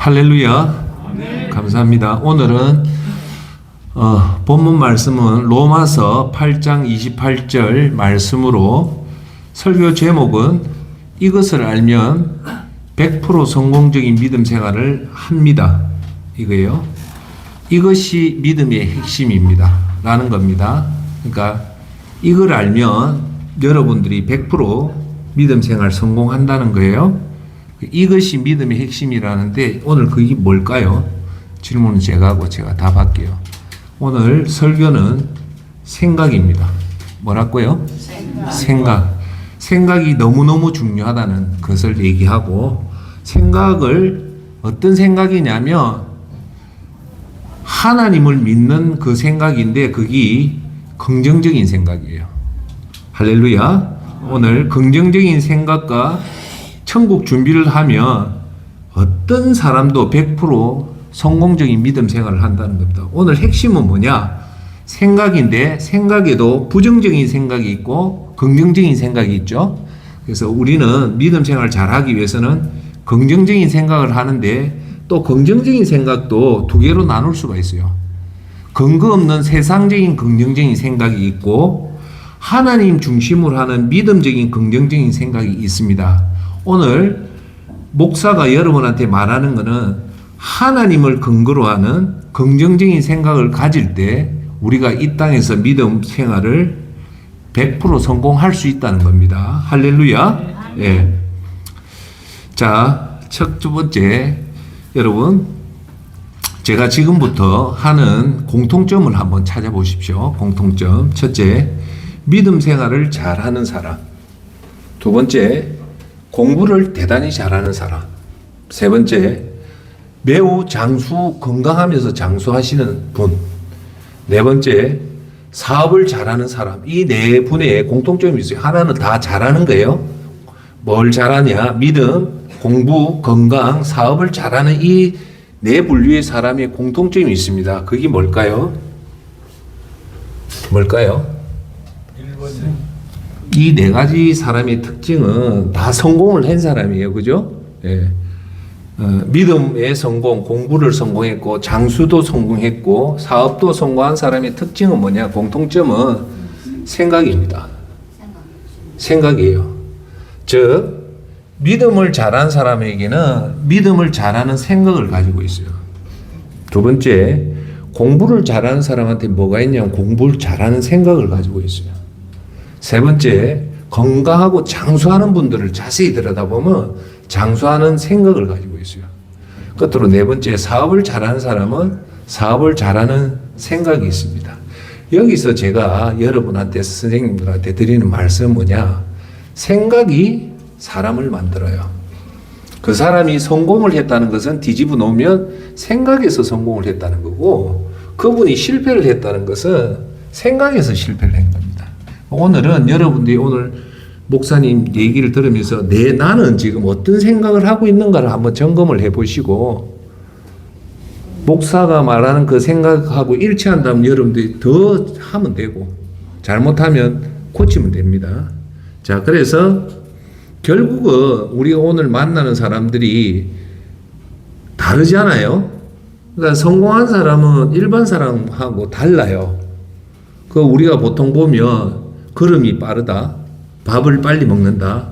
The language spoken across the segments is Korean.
할렐루야. 아멘. 감사합니다. 오늘은 본문 말씀은 로마서 8장 28절 말씀으로 설교 제목은 이것을 알면 100% 성공적인 믿음 생활을 합니다. 이거예요. 이것이 믿음의 핵심입니다. 라는 겁니다. 그러니까 이걸 알면 여러분들이 100% 믿음 생활 성공한다는 거예요. 이것이 믿음의 핵심이라는데 오늘 그게 뭘까요? 질문은 제가 하고 제가 답할게요. 오늘 설교는 생각입니다. 뭐라고요? 생각. 생각이 너무너무 중요하다는 것을 얘기하고, 생각을 어떤 생각이냐면 하나님을 믿는 그 생각인데 그게 긍정적인 생각이에요. 할렐루야. 오늘 긍정적인 생각과 천국 준비를 하면 어떤 사람도 100% 성공적인 믿음 생활을 한다는 겁니다. 오늘 핵심은 뭐냐? 생각인데 생각에도 부정적인 생각이 있고 긍정적인 생각이 있죠. 그래서 우리는 믿음 생활을 잘하기 위해서는 긍정적인 생각을 하는데 또 긍정적인 생각도 두 개로 나눌 수가 있어요. 근거 없는 세상적인 긍정적인 생각이 있고 하나님 중심으로 하는 믿음적인 긍정적인 생각이 있습니다. 오늘 목사가 여러분한테 말하는 것은 하나님을 근거로 하는 긍정적인 생각을 가질 때 우리가 이 땅에서 믿음 생활을 100% 성공할 수 있다는 겁니다. 할렐루야. 예. 자, 첫 번째, 여러분, 제가 지금부터 하는 공통점을 한번 찾아보십시오. 공통점. 첫째, 믿음 생활을 잘하는 사람. 두 번째, 공부를 대단히 잘하는 사람. 세 번째, 매우 건강하면서 장수하시는 분. 네 번째, 사업을 잘하는 사람. 이 네 분의 공통점이 있어요. 하나는 다 잘하는 거예요. 뭘 잘하냐? 믿음, 공부, 건강, 사업을 잘하는 이 네 분류의 사람의 공통점이 있습니다. 그게 뭘까요? 뭘까요? 이 네 가지 사람의 특징은 다 성공을 한 사람이에요. 그죠? 예. 믿음의 성공, 공부를 성공했고, 장수도 성공했고, 사업도 성공한 사람의 특징은 뭐냐? 공통점은 생각입니다. 생각이에요. 즉, 믿음을 잘한 사람에게는 믿음을 잘하는 생각을 가지고 있어요. 두 번째, 공부를 잘하는 사람한테 뭐가 있냐면 공부를 잘하는 생각을 가지고 있어요. 세 번째, 건강하고 장수하는 분들을 자세히 들여다보면 장수하는 생각을 가지고 있어요. 끝으로 네 번째, 사업을 잘하는 사람은 사업을 잘하는 생각이 있습니다. 여기서 제가 여러분한테, 선생님들한테 드리는 말씀은 뭐냐? 생각이 사람을 만들어요. 그 사람이 성공을 했다는 것은 뒤집어 놓으면 생각에서 성공을 했다는 거고, 그분이 실패를 했다는 것은 생각에서 실패를 한 겁니다. 오늘은 여러분들이 오늘 목사님 얘기를 들으면서 나는 지금 어떤 생각을 하고 있는가를 한번 점검을 해보시고, 목사가 말하는 그 생각하고 일치한다면 여러분들이 더 하면 되고, 잘못하면 고치면 됩니다. 자, 그래서 결국은 우리가 오늘 만나는 사람들이 다르잖아요. 그러니까 성공한 사람은 일반 사람하고 달라요. 그 우리가 보통 보면 걸음이 빠르다, 밥을 빨리 먹는다,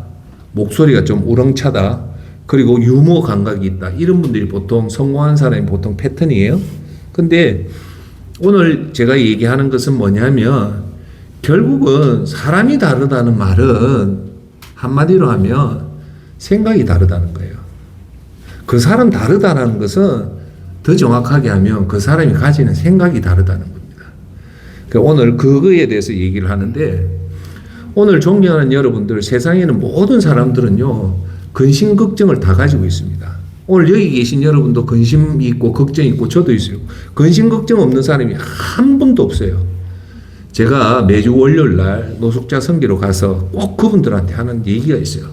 목소리가 좀 우렁차다, 그리고 유머 감각이 있다. 이런 분들이 보통 성공한 사람이 보통 패턴이에요. 근데 오늘 제가 얘기하는 것은 뭐냐면 결국은 사람이 다르다는 말은 한마디로 하면 생각이 다르다는 거예요. 그 사람 다르다는 것은 더 정확하게 하면 그 사람이 가지는 생각이 다르다는 겁니다. 그러니까 오늘 그거에 대해서 얘기를 하는데, 오늘 존경하는 여러분들, 세상에는 모든 사람들은요, 근심, 걱정을 다 가지고 있습니다. 오늘 여기 계신 여러분도 근심이 있고, 걱정이 있고, 저도 있어요. 근심, 걱정 없는 사람이 한 분도 없어요. 제가 매주 월요일 날 노숙자 선교로 가서 꼭 그분들한테 하는 얘기가 있어요.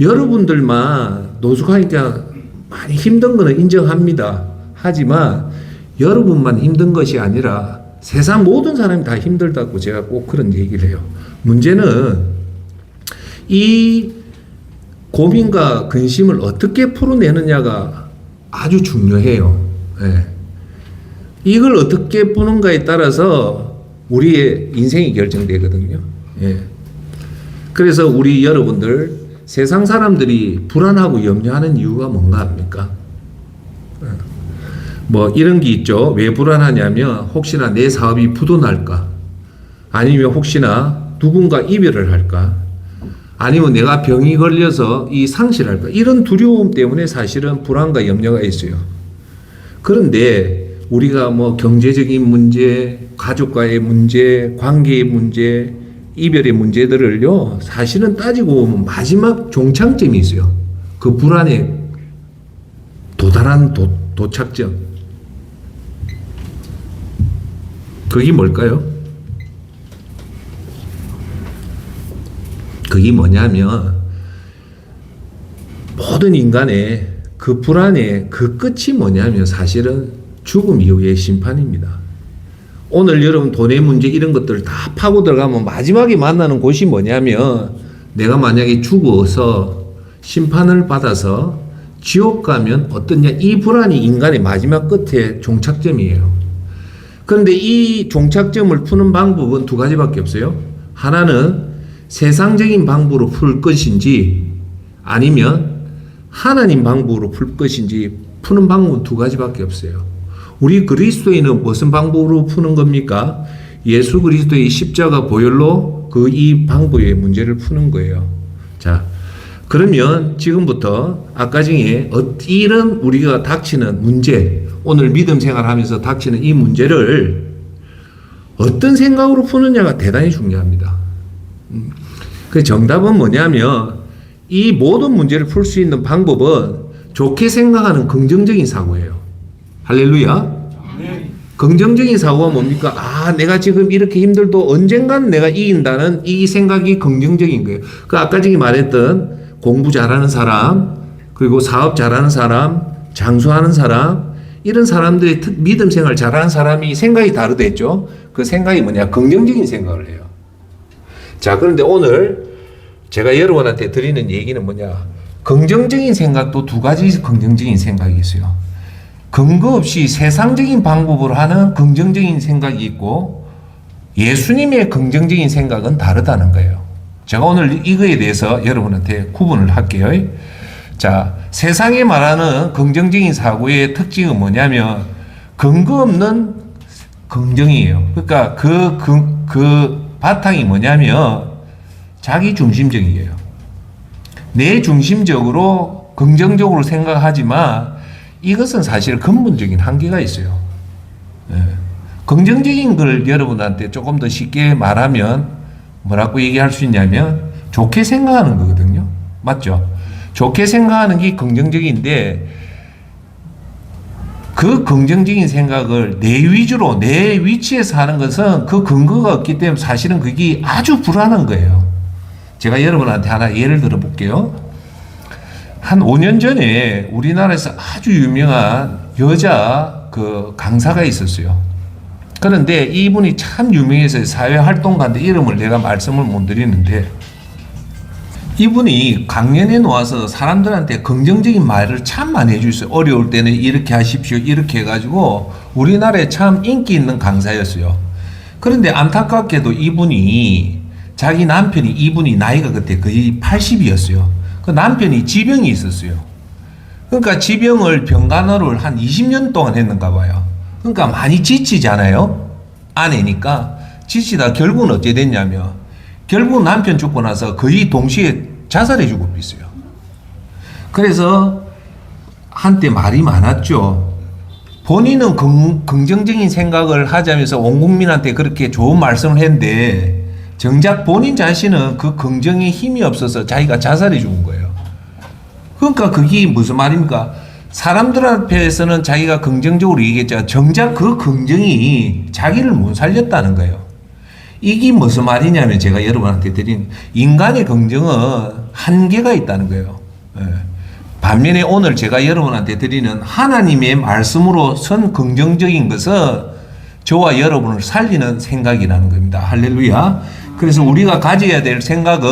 여러분들만 노숙하니까 많이 힘든 거는 인정합니다. 하지만 여러분만 힘든 것이 아니라 세상 모든 사람이 다 힘들다고 제가 꼭 그런 얘기를 해요. 문제는 이 고민과 근심을 어떻게 풀어내느냐가 아주 중요해요. 예. 이걸 어떻게 푸는가에 따라서 우리의 인생이 결정되거든요. 예. 그래서 우리 여러분들 세상 사람들이 불안하고 염려하는 이유가 뭔가 합니까? 뭐 이런 게 있죠. 왜 불안하냐면 혹시나 내 사업이 부도날까? 아니면 혹시나 누군가 이별을 할까? 아니면 내가 병이 걸려서 이 상실할까? 이런 두려움 때문에 사실은 불안과 염려가 있어요. 그런데 우리가 뭐 경제적인 문제, 가족과의 문제, 관계의 문제, 이별의 문제들을요, 사실은 따지고 보면 마지막 종착점이 있어요. 그 불안의 도달한 도착점. 그게 뭘까요? 그게 뭐냐면 모든 인간의 그 불안의 그 끝이 뭐냐면 사실은 죽음 이후의 심판입니다. 오늘 여러분 돈의 문제 이런 것들 다 파고 들어가면 마지막에 만나는 곳이 뭐냐면 내가 만약에 죽어서 심판을 받아서 지옥 가면 어떠냐, 이 불안이 인간의 마지막 끝의 종착점이에요. 그런데 이 종착점을 푸는 방법은 두 가지밖에 없어요. 하나는 세상적인 방법으로 풀 것인지 아니면 하나님 방법으로 풀 것인지 푸는 방법은 두 가지밖에 없어요. 우리 그리스도인은 무슨 방법으로 푸는 겁니까? 예수 그리스도의 십자가 보혈로 그 이 방법의 문제를 푸는 거예요. 자, 그러면 지금부터 아까 중에 이런 우리가 닥치는 문제, 오늘 믿음 생활하면서 닥치는 이 문제를 어떤 생각으로 푸느냐가 대단히 중요합니다. 그 정답은 뭐냐면 이 모든 문제를 풀 수 있는 방법은 좋게 생각하는 긍정적인 사고예요. 할렐루야. 긍정적인 사고가 뭡니까? 아, 내가 지금 이렇게 힘들도 언젠간 내가 이긴다는 이 생각이 긍정적인 거예요. 그 아까 전에 말했던 공부 잘하는 사람, 그리고 사업 잘하는 사람, 장수하는 사람, 이런 사람들이 믿음 생활 잘하는 사람이 생각이 다르댔죠. 그 생각이 뭐냐? 긍정적인 생각을 해요. 자, 그런데 오늘 제가 여러분한테 드리는 얘기는 뭐냐? 긍정적인 생각도 두 가지 긍정적인 생각이 있어요. 근거 없이 세상적인 방법으로 하는 긍정적인 생각이 있고 예수님의 긍정적인 생각은 다르다는 거예요. 제가 오늘 이거에 대해서 여러분한테 구분을 할게요. 자, 세상에 말하는 긍정적인 사고의 특징은 뭐냐면 근거 없는 긍정이에요. 그러니까 그 바탕이 뭐냐면 자기 중심적이에요. 내 중심적으로 긍정적으로 생각하지만 이것은 사실 근본적인 한계가 있어요. 예. 긍정적인 걸 여러분한테 조금 더 쉽게 말하면 뭐라고 얘기할 수 있냐면 좋게 생각하는 거거든요. 맞죠? 좋게 생각하는 게 긍정적인데 그 긍정적인 생각을 내 위주로 내 위치에서 하는 것은 그 근거가 없기 때문에 사실은 그게 아주 불안한 거예요. 제가 여러분한테 하나 예를 들어 볼게요. 한 5년 전에 우리나라에서 아주 유명한 여자 그 강사가 있었어요. 그런데 이분이 참 유명해서 사회활동가인데 이름을 내가 말씀을 못 드리는데 이분이 강연에 나와서 사람들한테 긍정적인 말을 참 많이 해주셨어요. 어려울 때는 이렇게 하십시오. 이렇게 해가지고 우리나라에 참 인기 있는 강사였어요. 그런데 안타깝게도 이분이 자기 남편이 이분이 나이가 그때 거의 80이었어요. 그 남편이 지병이 있었어요. 그러니까 지병을 병간호를 한 20년 동안 했는가 봐요. 그러니까 많이 지치잖아요. 아내니까 지치다 결국은 어떻게 됐냐면 결국 남편 죽고 나서 거의 동시에 자살해 주고 있어요. 그래서 한때 말이 많았죠. 본인은 긍정적인 생각을 하자면서 온 국민한테 그렇게 좋은 말씀을 했는데 정작 본인 자신은 그 긍정에 힘이 없어서 자기가 자살해 죽은 거예요. 그러니까 그게 무슨 말입니까? 사람들 앞에서는 자기가 긍정적으로 얘기했지만 정작 그 긍정이 자기를 못 살렸다는 거예요. 이게 무슨 말이냐면 제가 여러분한테 드린 인간의 긍정은 한계가 있다는 거예요. 반면에 오늘 제가 여러분한테 드리는 하나님의 말씀으로 선 긍정적인 것은 저와 여러분을 살리는 생각이라는 겁니다. 할렐루야. 그래서 우리가 가져야 될 생각은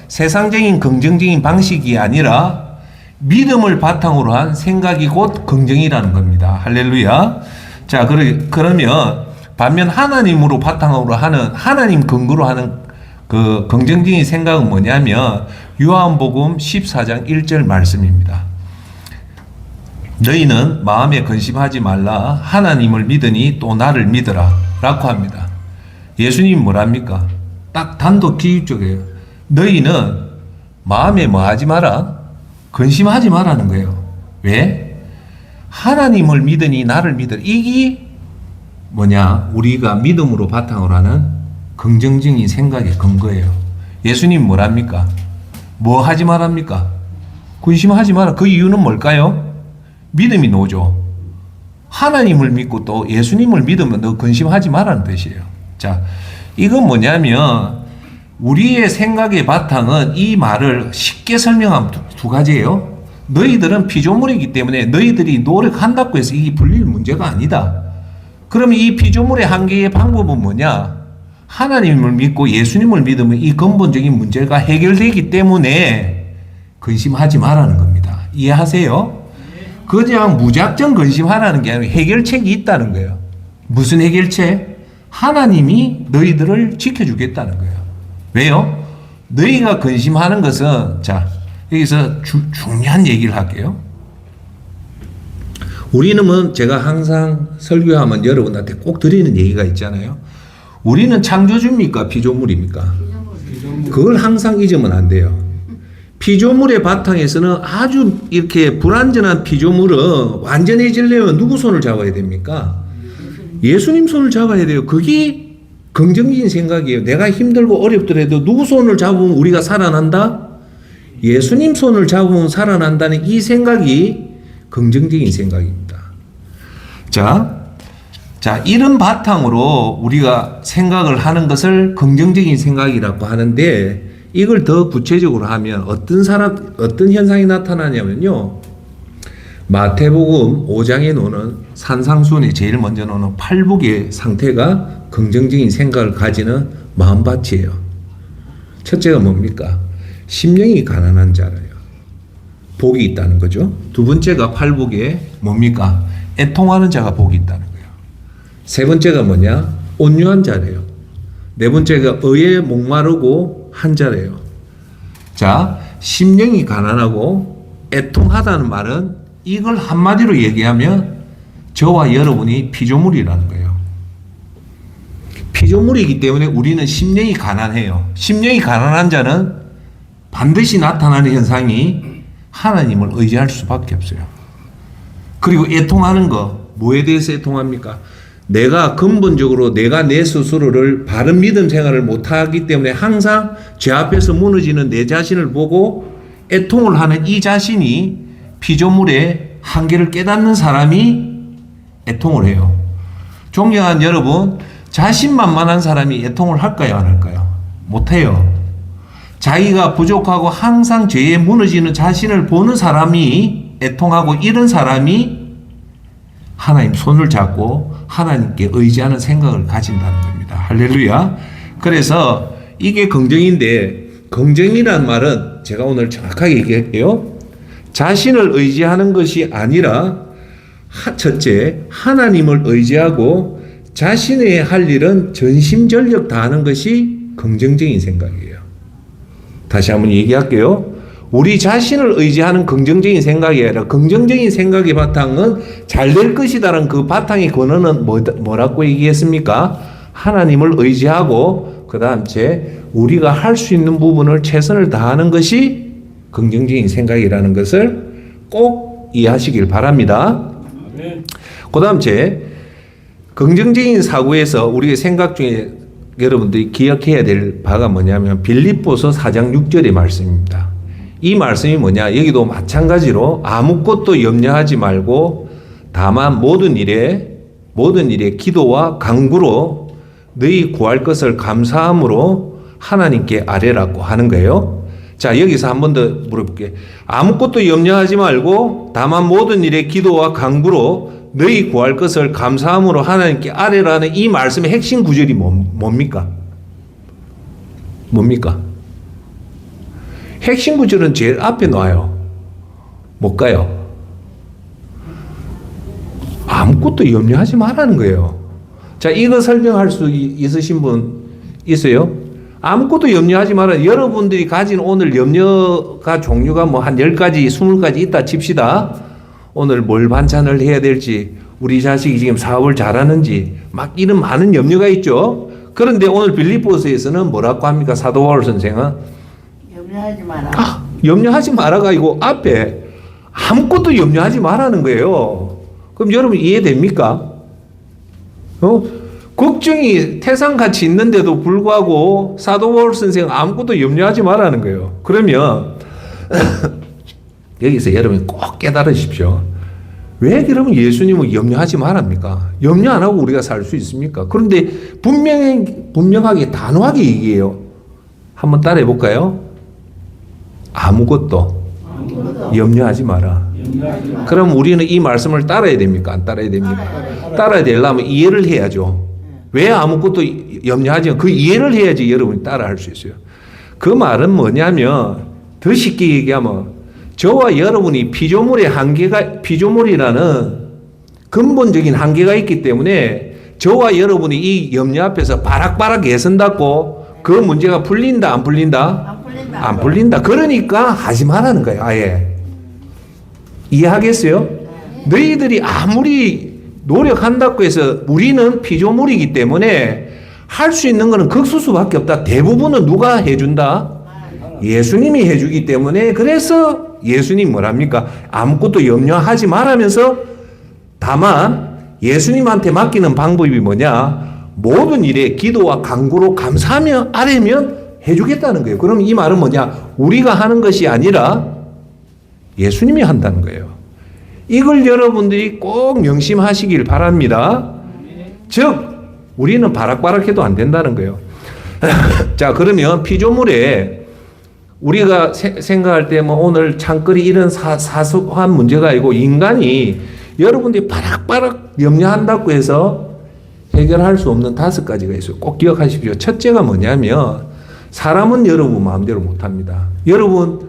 세상적인 긍정적인 방식이 아니라 믿음을 바탕으로 한 생각이 곧 긍정이라는 겁니다. 할렐루야. 자, 그러면 반면 하나님으로 바탕으로 하는, 하나님 근거로 하는 그 긍정적인 생각은 뭐냐면 요한복음 14장 1절 말씀입니다. 너희는 마음에 근심하지 말라. 하나님을 믿으니 또 나를 믿으라. 라고 합니다. 예수님 뭐랍니까? 딱 단독 기입적이에요. 너희는 마음에 뭐 하지 마라? 근심하지 말라는 거예요. 왜? 하나님을 믿으니 나를 믿으라. 이게 뭐냐? 우리가 믿음으로 바탕으로 하는 긍정적인 생각의 근거예요. 예수님 뭐랍니까? 뭐 하지 말랍니까? 근심하지 마라. 그 이유는 뭘까요? 믿음이 노죠. 하나님을 믿고 또 예수님을 믿으면 너 근심하지 말라는 뜻이에요. 자, 이건 뭐냐면 우리의 생각의 바탕은 이 말을 쉽게 설명하면 두 가지예요. 너희들은 피조물이기 때문에 너희들이 노력한다고 해서 이게 풀릴 문제가 아니다. 그러면 이 피조물의 한계의 방법은 뭐냐? 하나님을 믿고 예수님을 믿으면 이 근본적인 문제가 해결되기 때문에 근심하지 말라는 겁니다. 이해하세요? 그냥 무작정 근심하라는 게 아니라 해결책이 있다는 거예요. 무슨 해결책? 하나님이 너희들을 지켜주겠다는 거예요. 왜요? 너희가 근심하는 것은, 자, 여기서 중요한 얘기를 할게요. 우리는 제가 항상 설교하면 여러분한테 꼭 드리는 얘기가 있잖아요. 우리는 창조주입니까? 피조물입니까? 그걸 항상 잊으면 안 돼요. 피조물의 바탕에서는 아주 이렇게 불완전한 피조물은 완전해지려면 누구 손을 잡아야 됩니까? 예수님 손을 잡아야 돼요. 그게 긍정적인 생각이에요. 내가 힘들고 어렵더라도 누구 손을 잡으면 우리가 살아난다? 예수님 손을 잡으면 살아난다는 이 생각이 긍정적인 생각입니다. 자, 이런 바탕으로 우리가 생각을 하는 것을 긍정적인 생각이라고 하는데 이걸 더 구체적으로 하면 어떤 현상이 나타나냐면요. 마태복음 5장에 놓는 산상수훈에 제일 먼저 놓는 팔복의 상태가 긍정적인 생각을 가지는 마음밭이에요. 첫째가 뭡니까? 심령이 가난한 자라요. 복이 있다는 거죠. 두 번째가 팔복에 뭡니까? 애통하는 자가 복이 있다는 거예요. 세 번째가 뭐냐? 온유한 자래요. 네 번째가 의에 목마르고 한 자래요. 자, 심령이 가난하고 애통하다는 말은 이걸 한마디로 얘기하면 저와 여러분이 피조물이라는 거예요. 피조물이기 때문에 우리는 심령이 가난해요. 심령이 가난한 자는 반드시 나타나는 현상이 하나님을 의지할 수밖에 없어요. 그리고 애통하는 거, 뭐에 대해서 애통합니까? 내가 근본적으로 내가 내 스스로를 바른 믿음 생활을 못하기 때문에 항상 죄 앞에서 무너지는 내 자신을 보고 애통을 하는 이 자신이 피조물의 한계를 깨닫는 사람이 애통을 해요. 존경하는 여러분, 자신만만한 사람이 애통을 할까요? 안 할까요? 못해요. 자기가 부족하고 항상 죄에 무너지는 자신을 보는 사람이 애통하고 이런 사람이 하나님 손을 잡고 하나님께 의지하는 생각을 가진다는 겁니다. 할렐루야. 그래서 이게 긍정인데 긍정이란 말은 제가 오늘 정확하게 얘기할게요. 자신을 의지하는 것이 아니라 첫째, 하나님을 의지하고 자신의 할 일은 전심전력 다하는 것이 긍정적인 생각이에요. 다시 한번 얘기할게요. 우리 자신을 의지하는 긍정적인 생각이 아니라 긍정적인 생각의 바탕은 잘 될 것이다라는 그 바탕의 근원은 뭐라고 얘기했습니까? 하나님을 의지하고 그 다음에 우리가 할 수 있는 부분을 최선을 다하는 것이 긍정적인 생각이라는 것을 꼭 이해하시길 바랍니다. 그 다음에 긍정적인 사고에서 우리의 생각 중에 여러분들이 기억해야 될 바가 뭐냐면 빌립보서 4장 6절의 말씀입니다. 이 말씀이 뭐냐? 여기도 마찬가지로 아무것도 염려하지 말고 다만 모든 일에 기도와 간구로 너희 구할 것을 감사함으로 하나님께 아뢰라고 하는 거예요. 자, 여기서 한 번 더 물어볼게요. 아무것도 염려하지 말고 다만 모든 일에 기도와 간구로 너희 구할 것을 감사함으로 하나님께 아뢰라는 이 말씀의 핵심 구절이 뭡니까? 핵심 구절은 제일 앞에 놔요. 못 가요. 아무것도 염려하지 말라는 거예요. 자, 이거 설명할 수 있으신 분 있어요? 아무것도 염려하지 말아요. 여러분들이 가진 오늘 염려가 종류가 뭐 한 10가지, 20가지 있다 칩시다. 오늘 뭘 반찬을 해야 될지, 우리 자식이 지금 사업을 잘하는지, 막 이런 많은 염려가 있죠. 그런데 오늘 빌립보서에서는 뭐라고 합니까? 사도 바울 선생은? 염려하지 마라. 염려하지 말아가 이거 앞에 아무것도 염려하지 말라는 거예요. 그럼 여러분 이해됩니까? 걱정이 태산같이 있는데도 불구하고 사도 바울 선생은 아무것도 염려하지 말라는 거예요. 그러면 여기서 여러분이 꼭 깨달으십시오. 왜 그러면 예수님은 염려하지 말합니까? 염려 안 하고 우리가 살 수 있습니까? 그런데 분명하게 단호하게 얘기해요. 한번 따라해 볼까요? 아무것도 염려하지 마라. 그럼 우리는 이 말씀을 따라야 됩니까? 안 따라야 됩니까? 따라야 되려면 이해를 해야죠. 왜 아무것도 염려하지? 그 이해를 해야지 여러분이 따라할 수 있어요. 그 말은 뭐냐면 더 쉽게 얘기하면 저와 여러분이 피조물이라는 근본적인 한계가 있기 때문에 저와 여러분이 이 염려 앞에서 바락바락 애쓴다고 그 문제가 풀린다 안 풀린다? 안 풀린다. 그러니까 하지 말라는 거예요. 아예. 이해하겠어요? 너희들이 아무리 노력한다고 해서 우리는 피조물이기 때문에 할 수 있는 거는 극소수밖에 없다. 대부분은 누가 해준다? 예수님이 해주기 때문에 그래서 예수님 뭐랍니까? 아무것도 염려하지 말라면서 다만 예수님한테 맡기는 방법이 뭐냐? 모든 일에 기도와 간구로 감사하며 아뢰면 해주겠다는 거예요. 그럼 이 말은 뭐냐? 우리가 하는 것이 아니라 예수님이 한다는 거예요. 이걸 여러분들이 꼭 명심하시길 바랍니다. 즉 우리는 바락바락해도 안 된다는 거예요. 자, 그러면 피조물에 우리가 생각할 때 뭐 오늘 창거리 이런 사소한 문제가 아니고 인간이 여러분들이 바락바락 염려한다고 해서 해결할 수 없는 5가지가 있어요. 꼭 기억하십시오. 첫째가 뭐냐면 사람은 여러분 마음대로 못합니다. 여러분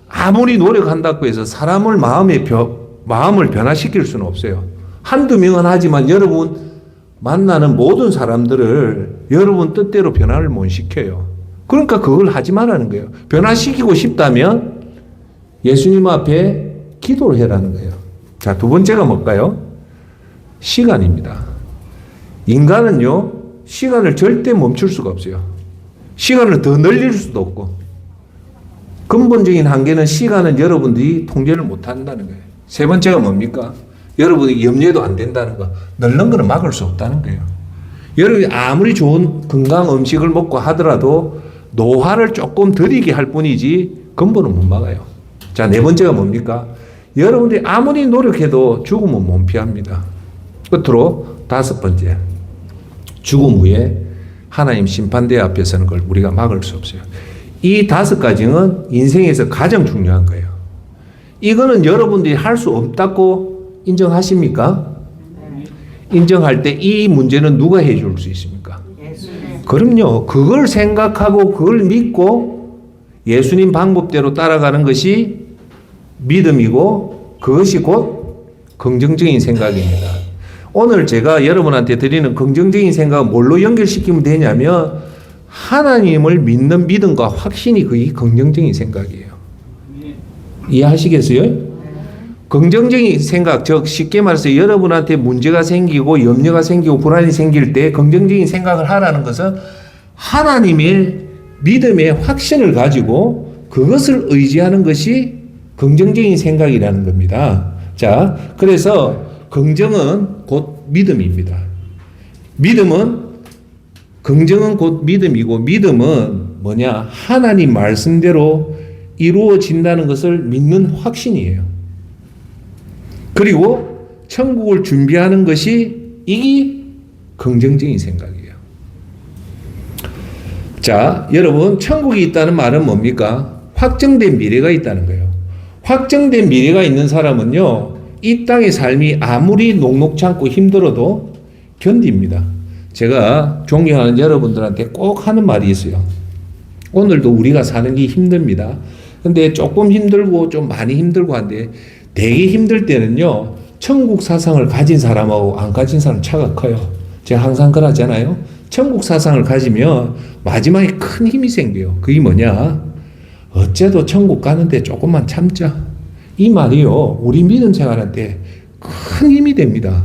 아무리 노력한다고 해서 사람을 마음을 변화시킬 수는 없어요. 한두 명은 하지만 여러분 만나는 모든 사람들을 여러분 뜻대로 변화를 못 시켜요. 그러니까 그걸 하지 말라는 거예요. 변화시키고 싶다면 예수님 앞에 기도를 해라는 거예요. 자, 두 번째가 뭘까요? 시간입니다. 인간은요, 시간을 절대 멈출 수가 없어요. 시간을 더 늘릴 수도 없고, 근본적인 한계는 시간은 여러분들이 통제를 못 한다는 거예요. 세 번째가 뭡니까? 여러분이 염려도 안 된다는 거. 늘는 거는 막을 수 없다는 거예요. 여러분이 아무리 좋은 건강 음식을 먹고 하더라도 노화를 조금 들이게 할 뿐이지 근본은 못 막아요. 자, 네 번째가 뭡니까? 여러분들이 아무리 노력해도 죽음은 못 피합니다. 끝으로 5번째. 죽음 후에 하나님 심판대 앞에 서는 걸 우리가 막을 수 없어요. 이 5가지는 인생에서 가장 중요한 거예요. 이거는 여러분들이 할 수 없다고 인정하십니까? 인정할 때 이 문제는 누가 해줄 수 있습니까? 그럼요. 그걸 생각하고 그걸 믿고 예수님 방법대로 따라가는 것이 믿음이고 그것이 곧 긍정적인 생각입니다. 오늘 제가 여러분한테 드리는 긍정적인 생각은 뭘로 연결시키면 되냐면 하나님을 믿는 믿음과 확신이 그게 긍정적인 생각이에요. 이해하시겠어요? 긍정적인 생각, 즉 쉽게 말해서 여러분한테 문제가 생기고 염려가 생기고 불안이 생길 때 긍정적인 생각을 하라는 것은 하나님의 믿음의 확신을 가지고 그것을 의지하는 것이 긍정적인 생각이라는 겁니다. 자, 그래서 긍정은 곧 믿음입니다. 긍정은 곧 믿음이고 믿음은 뭐냐? 하나님 말씀대로 이루어진다는 것을 믿는 확신이에요. 그리고 천국을 준비하는 것이 이게 긍정적인 생각이에요. 자, 여러분 천국이 있다는 말은 뭡니까? 확정된 미래가 있다는 거예요. 확정된 미래가 있는 사람은요, 이 땅의 삶이 아무리 녹록지 않고 힘들어도 견딥니다. 제가 존경하는 여러분들한테 꼭 하는 말이 있어요. 오늘도 우리가 사는 게 힘듭니다. 근데 조금 힘들고 좀 많이 힘들고 한데 되게 힘들 때는요, 천국 사상을 가진 사람하고 안 가진 사람 차가 커요. 제가 항상 그러잖아요. 천국 사상을 가지면 마지막에 큰 힘이 생겨요. 그게 뭐냐? 어째도 천국 가는데 조금만 참자. 이 말이요, 우리 믿음 생활한테 큰 힘이 됩니다.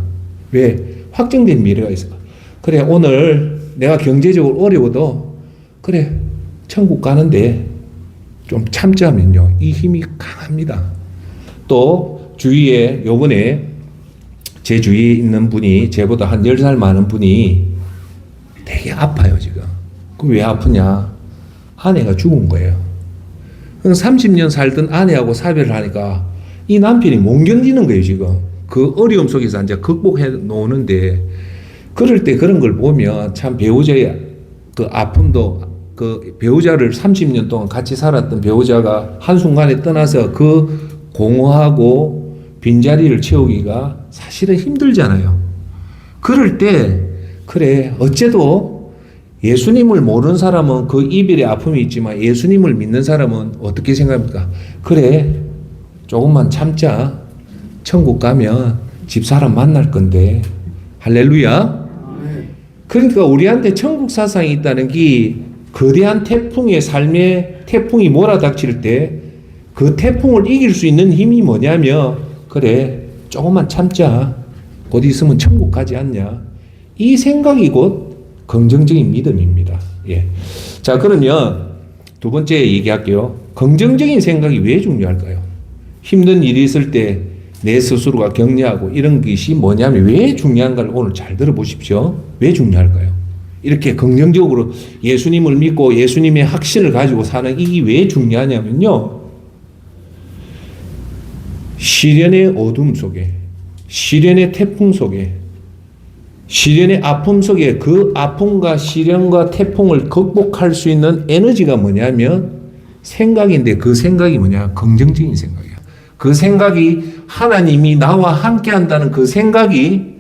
왜? 확정된 미래가 있어. 그래, 오늘 내가 경제적으로 어려워도, 그래, 천국 가는데 좀 참자면요, 이 힘이 강합니다. 또, 주위에, 요번에 제 주위에 있는 분이, 제보다 한 10살 많은 분이 되게 아파요, 지금. 그 왜 아프냐? 아내가 죽은 거예요. 30년 살던 아내하고 사별을 하니까 이 남편이 못 견디는 거예요, 지금. 그 어려움 속에서 이제 극복해 놓는데, 그럴 때 그런 걸 보면 참 배우자의 그 아픔도, 그 배우자를 30년 동안 같이 살았던 배우자가 한순간에 떠나서 그 공허하고 빈자리를 채우기가 사실은 힘들잖아요. 그럴 때, 그래, 어째도 예수님을 모르는 사람은 그 이별의 아픔이 있지만 예수님을 믿는 사람은 어떻게 생각합니까? 그래, 조금만 참자. 천국 가면 집사람 만날 건데. 할렐루야. 그러니까 우리한테 천국 사상이 있다는 게 거대한 태풍의 삶에 태풍이 몰아닥칠 때 그 태풍을 이길 수 있는 힘이 뭐냐면, 그래, 조금만 참자. 곧 있으면 천국 가지 않냐. 이 생각이 곧 긍정적인 믿음입니다. 예. 자, 그러면 두 번째 얘기할게요. 긍정적인 생각이 왜 중요할까요? 힘든 일이 있을 때 내 스스로가 격려하고 이런 것이 뭐냐면 왜 중요한가를 오늘 잘 들어보십시오. 왜 중요할까요? 이렇게 긍정적으로 예수님을 믿고 예수님의 확신을 가지고 사는 이게 왜 중요하냐면요. 시련의 어둠 속에, 시련의 태풍 속에, 시련의 아픔 속에 그 아픔과 시련과 태풍을 극복할 수 있는 에너지가 뭐냐면 생각인데, 그 생각이 뭐냐? 긍정적인 생각이야. 그 생각이 하나님이 나와 함께 한다는 그 생각이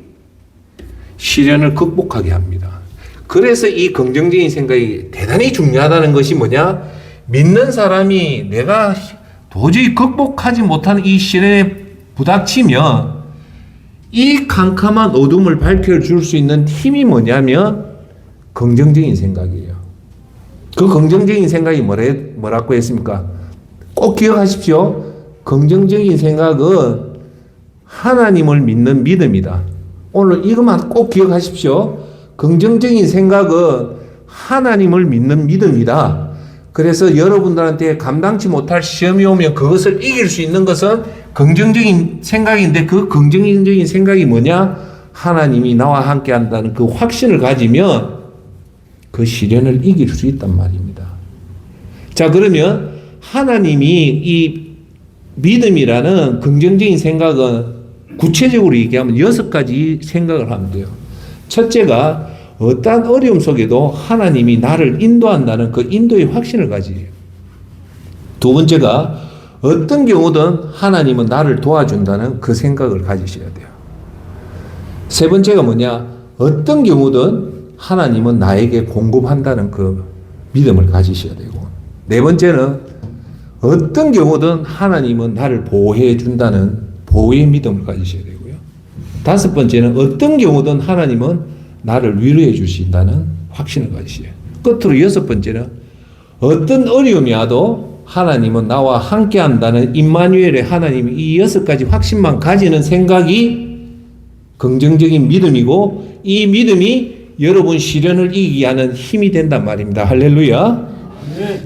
시련을 극복하게 합니다. 그래서 이 긍정적인 생각이 대단히 중요하다는 것이 뭐냐? 믿는 사람이 내가 도저히 극복하지 못하는 이 시련에 부닥치면 이 캄캄한 어둠을 밝혀줄 수 있는 힘이 뭐냐면 긍정적인 생각이에요. 그 긍정적인 생각이 뭐라고 했습니까? 꼭 기억하십시오. 긍정적인 생각은 하나님을 믿는 믿음이다. 오늘 이것만 꼭 기억하십시오. 긍정적인 생각은 하나님을 믿는 믿음이다. 그래서 여러분들한테 감당치 못할 시험이 오면 그것을 이길 수 있는 것은 긍정적인 생각인데, 그 긍정적인 생각이 뭐냐? 하나님이 나와 함께 한다는 그 확신을 가지면 그 시련을 이길 수 있단 말입니다. 자, 그러면 하나님이 이 믿음이라는 긍정적인 생각은 구체적으로 얘기하면 6가지 생각을 하면 돼요. 첫째가 어떠한 어려움 속에도 하나님이 나를 인도한다는 그 인도의 확신을 가지세요. 두 번째가 어떤 경우든 하나님은 나를 도와준다는 그 생각을 가지셔야 돼요. 세 번째가 뭐냐? 어떤 경우든 하나님은 나에게 공급한다는 그 믿음을 가지셔야 되고, 네 번째는 어떤 경우든 하나님은 나를 보호해 준다는 보호의 믿음을 가지셔야 되고요. 다섯 번째는 어떤 경우든 하나님은 나를 위로해 주신다는 확신을 가지셔야 돼요. 끝으로 여섯 번째는 어떤 어려움이 와도 하나님은 나와 함께 한다는 임마누엘의 하나님이 이 6가지 확신만 가지는 생각이 긍정적인 믿음이고, 이 믿음이 여러분 시련을 이기게 하는 힘이 된단 말입니다. 할렐루야.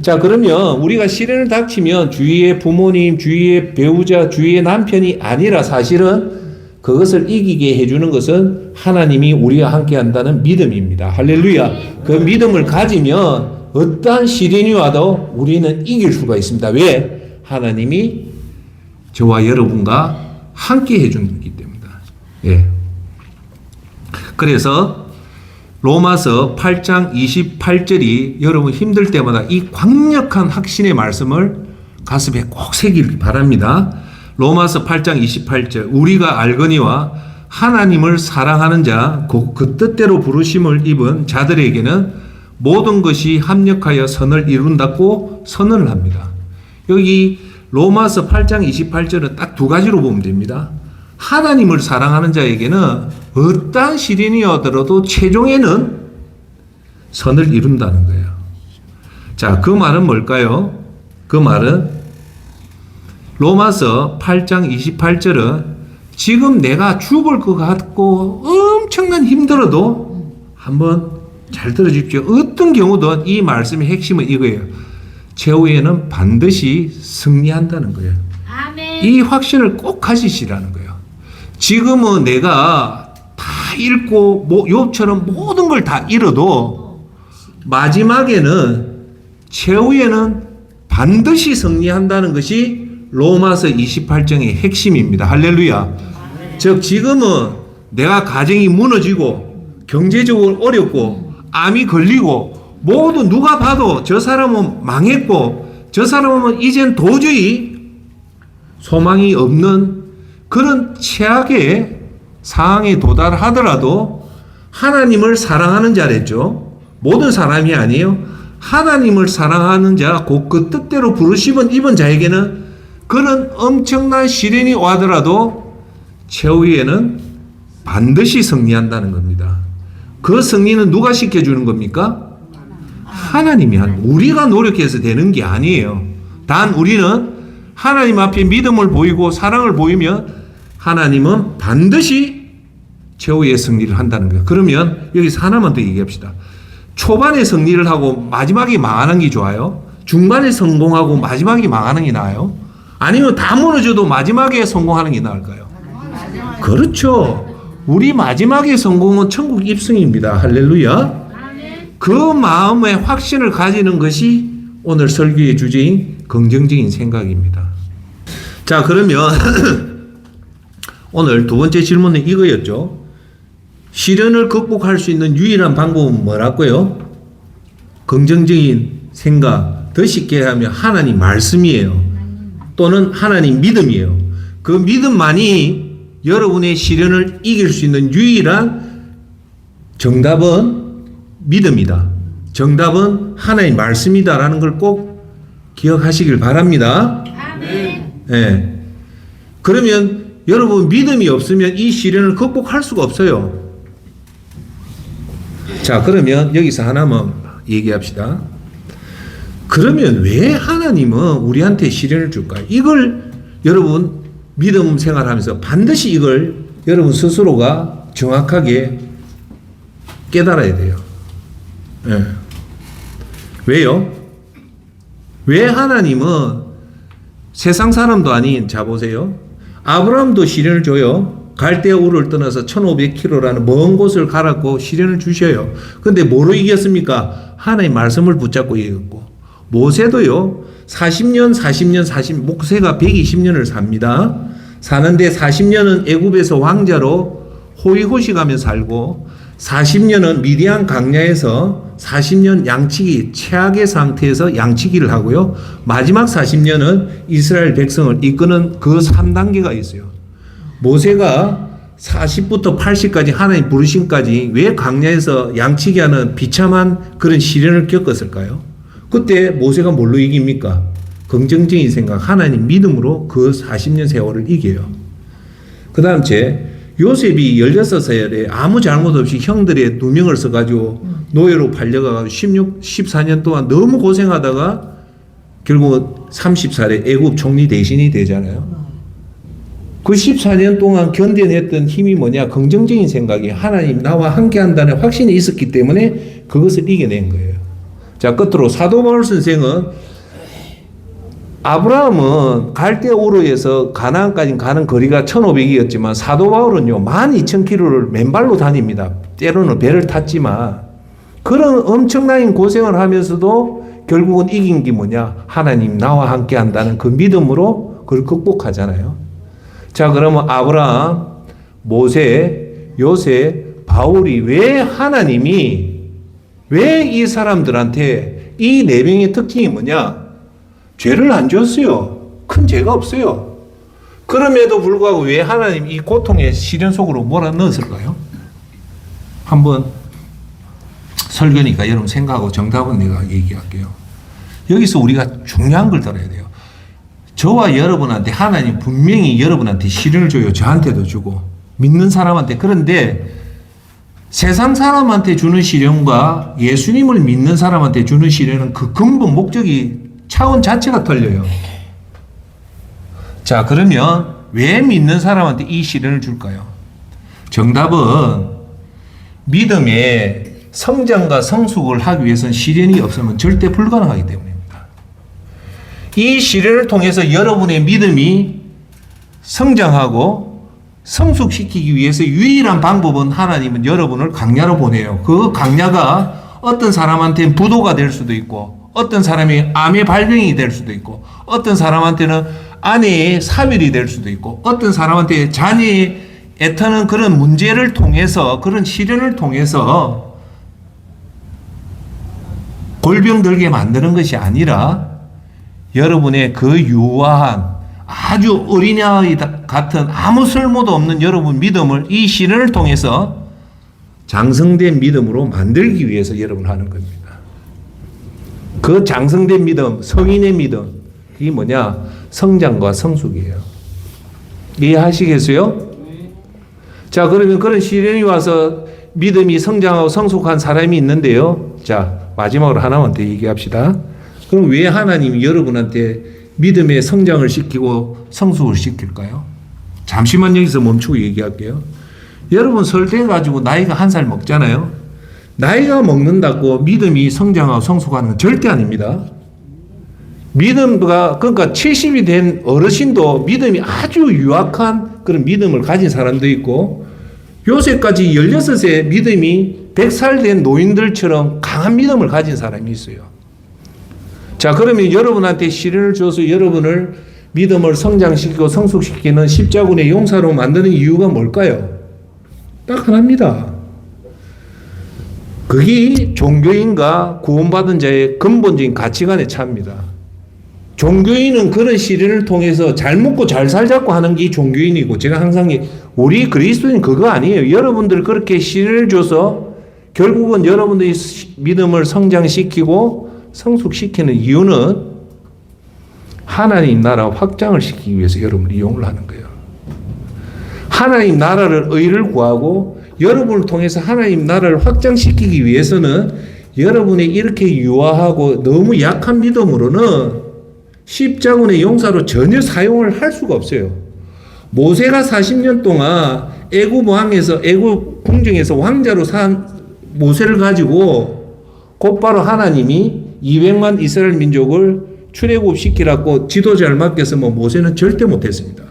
자, 그러면 우리가 시련을 닥치면 주위의 부모님, 주위의 배우자, 주위의 남편이 아니라 사실은 그것을 이기게 해주는 것은 하나님이 우리와 함께 한다는 믿음입니다. 할렐루야. 그 믿음을 가지면 어떠한 시련이 와도 우리는 이길 수가 있습니다. 왜? 하나님이 저와 여러분과 함께 해주기 때문이다. 예. 그래서 로마서 8장 28절이 여러분 힘들 때마다 이 강력한 확신의 말씀을 가슴에 꼭 새기길 바랍니다. 로마서 8장 28절, 우리가 알거니와 하나님을 사랑하는 자, 그 뜻대로 부르심을 입은 자들에게는 모든 것이 합력하여 선을 이룬다고 선언을 합니다. 여기 로마서 8장 28절은 딱 두 가지로 보면 됩니다. 하나님을 사랑하는 자에게는 어떠한 시련이 오더라도 최종에는 선을 이룬다는 거예요. 자, 그 말은 뭘까요? 그 말은 로마서 8장 28절은 지금 내가 죽을 것 같고 엄청난 힘들어도 한번 잘 들어주십시오. 어떤 경우든 이 말씀의 핵심은 이거예요. 최후에는 반드시 승리한다는 거예요. 아멘. 이 확신을 꼭 가지시라는 거예요. 지금은 내가 다 잃고 욥처럼 모든 걸 다 잃어도 마지막에는 최후에는 반드시 승리한다는 것이 로마서 28장의 핵심입니다. 할렐루야. 즉 지금은 내가 가정이 무너지고 경제적으로 어렵고 암이 걸리고 모두 누가 봐도 저 사람은 망했고 저 사람은 이젠 도저히 소망이 없는 그런 최악의 상황에 도달하더라도 하나님을 사랑하는 자랬죠. 모든 사람이 아니에요. 하나님을 사랑하는 자, 곧 그 뜻대로 부르심은 입은 자에게는 그런 엄청난 시련이 와더라도 최후에는 반드시 승리한다는 겁니다. 그 승리는 누가 시켜주는 겁니까? 하나님이 우리가 노력해서 되는 게 아니에요. 단 우리는 하나님 앞에 믿음을 보이고 사랑을 보이면 하나님은 반드시 최후의 승리를 한다는 거예요. 그러면 여기서 하나만 더 얘기합시다. 초반에 승리를 하고 마지막에 망하는 게 좋아요? 중반에 성공하고 마지막에 망하는 게 나아요? 아니면 다 무너져도 마지막에 성공하는 게 나을까요? 그렇죠. 우리 마지막에 성공은 천국 입성입니다. 할렐루야. 그 마음의 확신을 가지는 것이 오늘 설교의 주제인 긍정적인 생각입니다. 자, 그러면 오늘 두 번째 질문은 이거였죠. 시련을 극복할 수 있는 유일한 방법은 뭐라고요? 긍정적인 생각, 더 쉽게 하면 하나님 말씀이에요. 또는 하나님 믿음이에요. 그 믿음만이 여러분의 시련을 이길 수 있는 유일한 정답은 믿음이다. 정답은 하나님 말씀이다라는 걸 꼭 기억하시길 바랍니다. 아멘. 네. 그러면 여러분 믿음이 없으면 이 시련을 극복할 수가 없어요. 자, 그러면 여기서 하나만 얘기합시다. 그러면 왜 하나님은 우리한테 시련을 줄까요? 이걸 여러분 믿음 생활하면서 반드시 이걸 여러분 스스로가 정확하게 깨달아야 돼요. 네. 왜요? 왜 하나님은 세상 사람도 아닌, 자 보세요. 아브라함도 시련을 줘요. 갈대아 우를 떠나서 1500km라는 먼 곳을 가라고 시련을 주셔요. 근데 뭐로 이겼습니까? 하나님 말씀을 붙잡고 이겼고. 모세도요. 40년, 모세가 120년을 삽니다. 사는데 40년은 애굽에서 왕자로 호위호식하며 살고 40년은 미디안 강야에서 40년 양치기 최악의 상태에서 양치기를 하고요. 마지막 40년은 이스라엘 백성을 이끄는 그 3단계가 있어요. 모세가 40부터 80까지 하나님 부르심까지 왜 강야에서 양치기 하는 비참한 그런 시련을 겪었을까요? 그때 모세가 뭘로 이깁니까? 긍정적인 생각, 하나님 믿음으로 그 40년 세월을 이겨요. 그 다음 요셉이 16살에 아무 잘못 없이 형들의 누명을 써가지고 노예로 팔려가지고 14년 동안 너무 고생하다가 결국 30살에 애굽 총리 대신이 되잖아요. 그 14년 동안 견뎌냈던 힘이 뭐냐? 긍정적인 생각이 하나님 나와 함께 한다는 확신이 있었기 때문에 그것을 이겨낸 거예요. 자, 끝으로 사도 바울 선생은 아브라함은 갈대아 우르에서 가나안까지 가는 거리가 1500이었지만 사도 바울은요 12,000km를 맨발로 다닙니다. 때로는 배를 탔지만 그런 엄청난 고생을 하면서도 결국은 이긴 게 뭐냐? 하나님 나와 함께 한다는 그 믿음으로 그걸 극복하잖아요. 자, 그러면 아브라함, 모세, 요셉, 바울이 왜 하나님이 왜 이 사람들한테 이 네 명의 특징이 뭐냐? 죄를 안 지었어요. 큰 죄가 없어요. 그럼에도 불구하고 왜 하나님 이 고통의 시련 속으로 몰아넣었을까요? 한번 설교니까 여러분 생각하고 정답은 내가 얘기할게요. 여기서 우리가 중요한 걸 들어야 돼요. 저와 여러분한테 하나님 분명히 여러분한테 시련을 줘요. 저한테도 주고 믿는 사람한테. 그런데 세상 사람한테 주는 시련과 예수님을 믿는 사람한테 주는 시련은 그 근본 목적이 차원 자체가 틀려요. 자, 그러면 왜 믿는 사람한테 이 시련을 줄까요? 정답은 믿음의 성장과 성숙을 하기 위해서는 시련이 없으면 절대 불가능하기 때문입니다. 이 시련을 통해서 여러분의 믿음이 성장하고 성숙시키기 위해서 유일한 방법은 하나님은 여러분을 강야로 보내요. 그 강야가 어떤 사람한테는 부도가 될 수도 있고, 어떤 사람이 암의 발병이 될 수도 있고, 어떤 사람한테는 아내의 사별이 될 수도 있고, 어떤 사람한테 자녀의 애타는 그런 문제를 통해서, 그런 시련을 통해서 골병 들게 만드는 것이 아니라 여러분의 그 유아한 아주 어린아이 같은 아무 쓸모도 없는 여러분 믿음을 이 시련을 통해서 장성된 믿음으로 만들기 위해서 여러분 하는 겁니다. 그 장성된 믿음, 성인의 믿음, 이게 뭐냐? 성장과 성숙이에요. 이해하시겠어요? 자, 그러면 그런 시련이 와서 믿음이 성장하고 성숙한 사람이 있는데요. 자, 마지막으로 하나만 더 얘기합시다. 그럼 왜 하나님이 여러분한테 믿음의 성장을 시키고 성숙을 시킬까요? 잠시만 여기서 멈추고 얘기할게요. 여러분 설대가지고 나이가 1살 먹잖아요. 나이가 먹는다고 믿음이 성장하고 성숙하는 건 절대 아닙니다. 믿음과, 그러니까 70이 된 어르신도 믿음이 아주 유약한 그런 믿음을 가진 사람도 있고, 요새까지 16세 믿음이 100살 된 노인들처럼 강한 믿음을 가진 사람이 있어요. 자, 그러면 여러분한테 시련을 줘서 여러분을 믿음을 성장시키고 성숙시키는 십자군의 용사로 만드는 이유가 뭘까요? 딱 하나입니다. 그게 종교인과 구원받은 자의 근본적인 가치관의 차입니다. 종교인은 그런 시련을 통해서 잘 먹고 잘 살자고 하는 게 종교인이고, 제가 항상 우리 그리스도인 그거 아니에요. 여러분들 그렇게 시련을 줘서 결국은 여러분들이 믿음을 성장시키고 성숙시키는 이유는 하나님 나라 확장을 시키기 위해서 여러분을 이용을 하는 거예요. 하나님 나라를 의를 구하고 여러분을 통해서 하나님 나라를 확장시키기 위해서는 여러분의 이렇게 유아하고 너무 약한 믿음으로는 십자군의 용사로 전혀 사용을 할 수가 없어요. 모세가 40년 동안 애굽 왕에서, 애굽 궁정에서 왕자로 산 모세를 가지고 곧바로 하나님이 200만 이스라엘 민족을 출애굽시키라고 지도자를 맡겼으면 모세는 절대 못했습니다.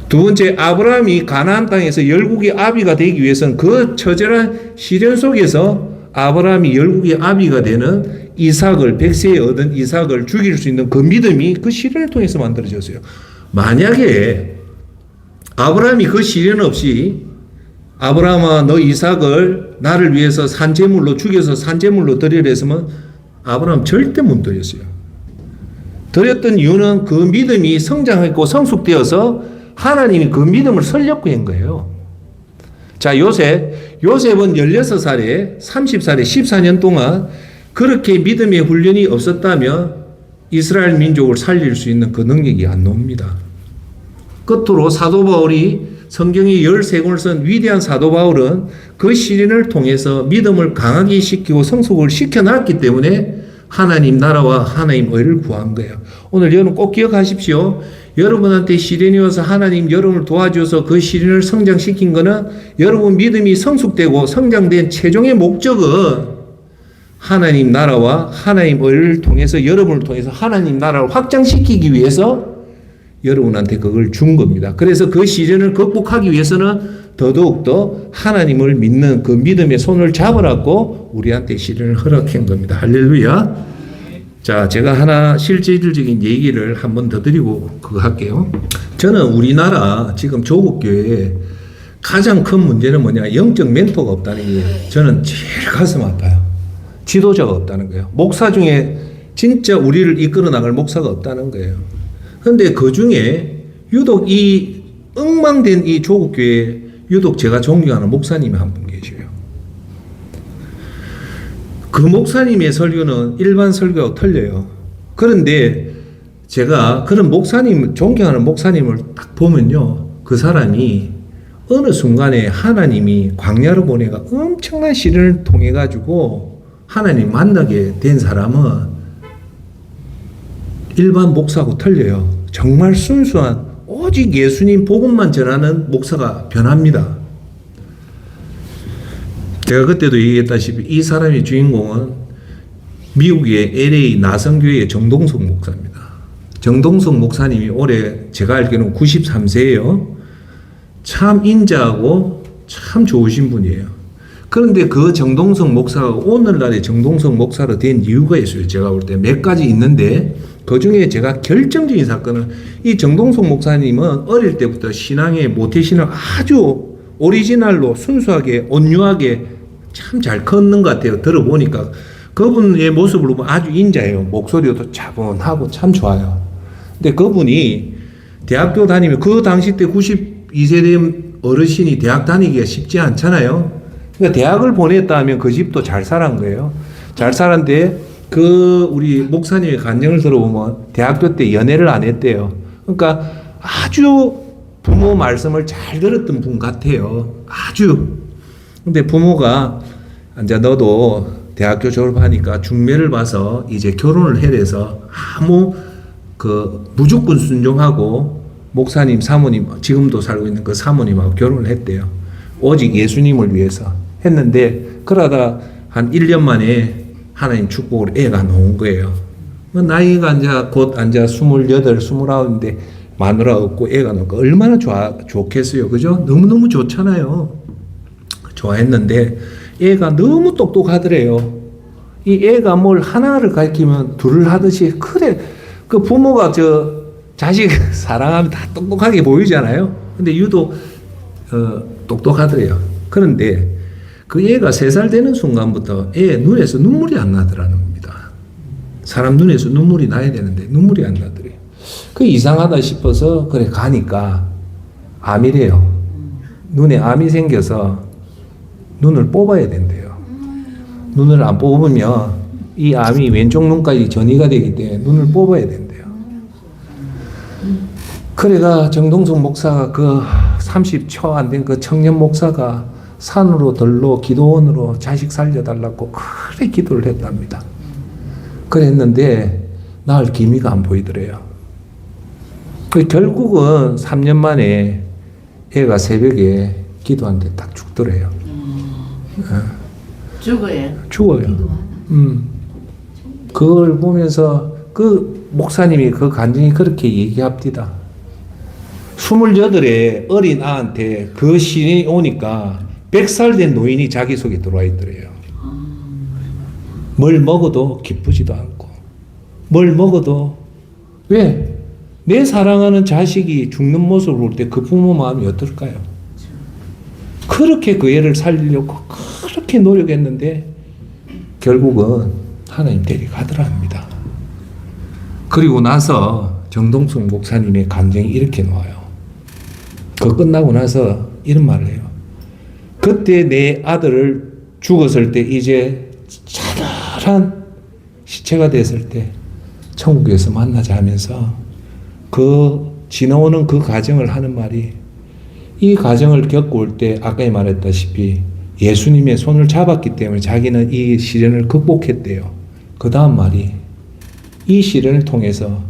두 번째, 아브라함이 가나안 땅에서 열국의 아비가 되기 위해서는 그 처절한 시련 속에서 아브라함이 열국의 아비가 되는 이삭을, 백세에 얻은 이삭을 죽일 수 있는 그 믿음이 그 시련을 통해서 만들어졌어요. 만약에 아브라함이 그 시련 없이 아브라함아 너 이삭을 나를 위해서 산제물로 죽여서 산제물로 드리려 했으면 아브라함 절대 못 드렸어요. 드렸던 이유는 그 믿음이 성장했고 성숙되어서 하나님이 그 믿음을 설렸고 한 거예요. 자, 요셉은 16살에 30살에 14년 동안 그렇게 믿음의 훈련이 없었다면 이스라엘 민족을 살릴 수 있는 그 능력이 안 나옵니다. 끝으로 사도 바울이 성경의 13권을 쓴 위대한 사도 바울은 그 시련을 통해서 믿음을 강하게 시키고 성숙을 시켜놨기 때문에 하나님 나라와 하나님 의를 구한 거예요. 오늘 여러분 꼭 기억하십시오. 여러분한테 시련이 와서 하나님 여러분을 도와줘서 그 시련을 성장시킨 거는 여러분 믿음이 성숙되고 성장된 최종의 목적은 하나님 나라와 하나님 의를 통해서 여러분을 통해서 하나님 나라를 확장시키기 위해서 여러분한테 그걸 준 겁니다. 그래서 그 시련을 극복하기 위해서는 더더욱더 하나님을 믿는 그 믿음의 손을 잡으라고 우리한테 시련을 허락한 겁니다. 할렐루야. 자, 제가 하나 실질적인 얘기를 한 번 더 드리고 그거 할게요. 저는 우리나라 지금 조국교회에 가장 큰 문제는 뭐냐, 영적 멘토가 없다는 게 저는 제일 가슴 아파요. 지도자가 없다는 거예요. 목사 중에 진짜 우리를 이끌어 나갈 목사가 없다는 거예요. 그런데 그 중에 유독 이 엉망된 이 조국교회에 유독 제가 존경하는 목사님이 한 분 계셔요. 그 목사님의 설교는 일반 설교하고 틀려요. 그런데 제가 그런 목사님, 존경하는 목사님을 딱 보면요. 그 사람이 어느 순간에 하나님이 광야로 보내가 엄청난 시련을 통해 가지고 하나님 만나게 된 사람은 일반 목사하고 틀려요. 정말 순수한 오직 예수님 복음만 전하는 목사가 변합니다. 제가 그때도 얘기했다시피 이 사람의 주인공은 미국의 LA 나성교회의 정동석 목사입니다. 정동석 목사님이 올해 제가 알기로는 93세예요. 참 인자하고 참 좋으신 분이에요. 그런데 그 정동석 목사가 오늘날의 정동석 목사로 된 이유가 있어요. 제가 볼 때 몇 가지 있는데 그 중에 제가 결정적인 사건은 이 정동석 목사님은 어릴 때부터 신앙의 모태신앙 아주 오리지널로 순수하게 온유하게 참 잘 컸는 것 같아요. 들어보니까 그분의 모습을 보면 아주 인자해요. 목소리도 차분하고 참 좋아요. 근데 그분이 대학교 다니면 그 당시 때 92세 된 어르신이 대학 다니기가 쉽지 않잖아요. 그러니까 대학을 보냈다 하면 그 집도 잘 살은 거예요. 잘 살았는데 그 우리 목사님의 간증을 들어보면 대학교 때 연애를 안 했대요. 그러니까 아주 부모 말씀을 잘 들었던 분 같아요. 아주. 근데 부모가 이제 너도 대학교 졸업하니까 중매를 봐서 이제 결혼을 해야 돼서 아무 무조건 순종하고 목사님 사모님 지금도 살고 있는 그 사모님하고 결혼을 했대요. 오직 예수님을 위해서 했는데 그러다 한 1년 만에 하나님 축복으로 애가 나온 거예요. 나이가 이제 곧 이제 28, 29인데 마누라 없고 애가 나오니까 얼마나 좋겠어요. 그죠? 너무너무 좋잖아요. 좋아했는데 애가 너무 똑똑하더래요. 이 애가 뭘 하나를 가르치면 둘을 하듯이 그래 그 부모가 자식 사랑하면 다 똑똑하게 보이잖아요. 근데 유독 똑똑하더래요. 그런데 그 애가 3살 되는 순간부터 애 눈에서 눈물이 안 나더라는 겁니다. 사람 눈에서 눈물이 나야 되는데 눈물이 안 나더래요. 그 이상하다 싶어서 그래 가니까 암이래요. 눈에 암이 생겨서 눈을 뽑아야 된대요. 눈을 안 뽑으면 이 암이 왼쪽 눈까지 전이가 되기 때문에 눈을 뽑아야 된대요. 그래가 정동석 목사가 그 30초 안 된 그 청년 목사가 산으로 들로 기도원으로 자식 살려달라고 그래 기도를 했답니다. 그랬는데 나을 기미가 안 보이더래요. 결국은 3년 만에 애가 새벽에 기도하는데 딱 죽더래요. 죽어요. 그걸 보면서 그 목사님이 그 간증이 그렇게 얘기합니다. 28의 어린 아한테 그 시련이 오니까 100살 된 노인이 자기 속에 들어와 있더래요. 뭘 먹어도 기쁘지도 않고 뭘 먹어도 왜? 내 사랑하는 자식이 죽는 모습을 볼 때 그 부모 마음이 어떨까요? 그렇게 그 애를 살리려고 그렇게 노력했는데 결국은 하나님 데려가더랍니다. 그리고 나서 정동석 목사님의 간증이 이렇게 나와요. 그 끝나고 나서 이런 말을 해요. 그때 내 아들을 죽었을 때 이제 차달한 시체가 됐을 때 천국에서 만나자 하면서 지나오는 그 과정을 하는 말이 이 과정을 겪고 올 때 아까 말했다시피 예수님의 손을 잡았기 때문에 자기는 이 시련을 극복했대요. 그 다음 말이 이 시련을 통해서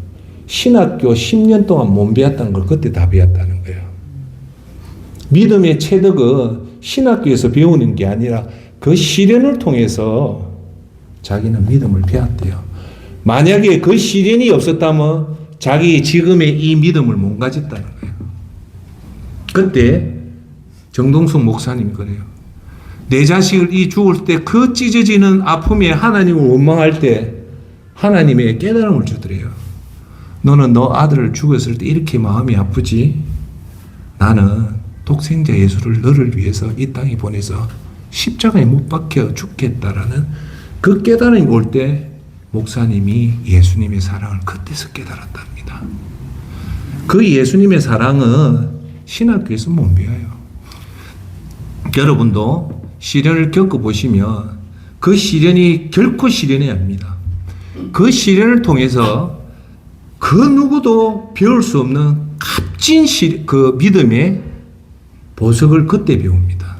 신학교 10년 동안 못 배웠다는 걸 그때 다 배웠다는 거예요. 믿음의 체득은 신학교에서 배우는 게 아니라 그 시련을 통해서 자기는 믿음을 배웠대요. 만약에 그 시련이 없었다면 자기 지금의 이 믿음을 못 가졌다는 거예요. 그때 정동석 목사님이 그래요. 내 자식을 이 죽을 때 그 찢어지는 아픔에 하나님을 원망할 때 하나님의 깨달음을 주더래요. 너는 너 아들을 죽였을 때 이렇게 마음이 아프지? 나는 독생자 예수를 너를 위해서 이 땅에 보내서 십자가에 못 박혀 죽겠다라는 그 깨달음이 올 때 목사님이 예수님의 사랑을 그때서 깨달았답니다. 그 예수님의 사랑은 신학교에서 못 배워요. 여러분도 시련을 겪어보시면 그 시련이 결코 시련이 아닙니다. 그 시련을 통해서 그 누구도 배울 수 없는 값진 그 믿음의 보석을 그때 배웁니다.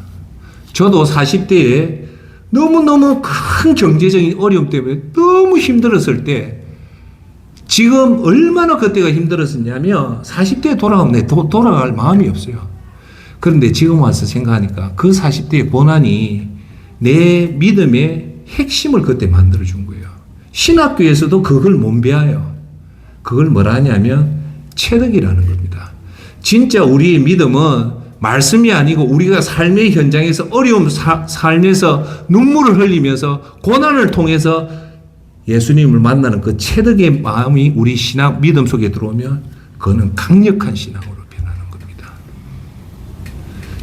저도 40대에 너무너무 큰 경제적인 어려움 때문에 너무 힘들었을 때 지금 얼마나 그때가 힘들었었냐면 40대에 돌아가면 돌아갈 마음이 없어요. 그런데 지금 와서 생각하니까 그 40대의 고난이 내 믿음의 핵심을 그때 만들어준 거예요. 신학교에서도 그걸 못 배워요. 그걸 뭐라 하냐면 체득이라는 겁니다. 진짜 우리의 믿음은 말씀이 아니고 우리가 삶의 현장에서 어려움 삶에서 눈물을 흘리면서 고난을 통해서 예수님을 만나는 그 체득의 마음이 우리 신앙 믿음 속에 들어오면 그거는 강력한 신앙으로 변하는 겁니다.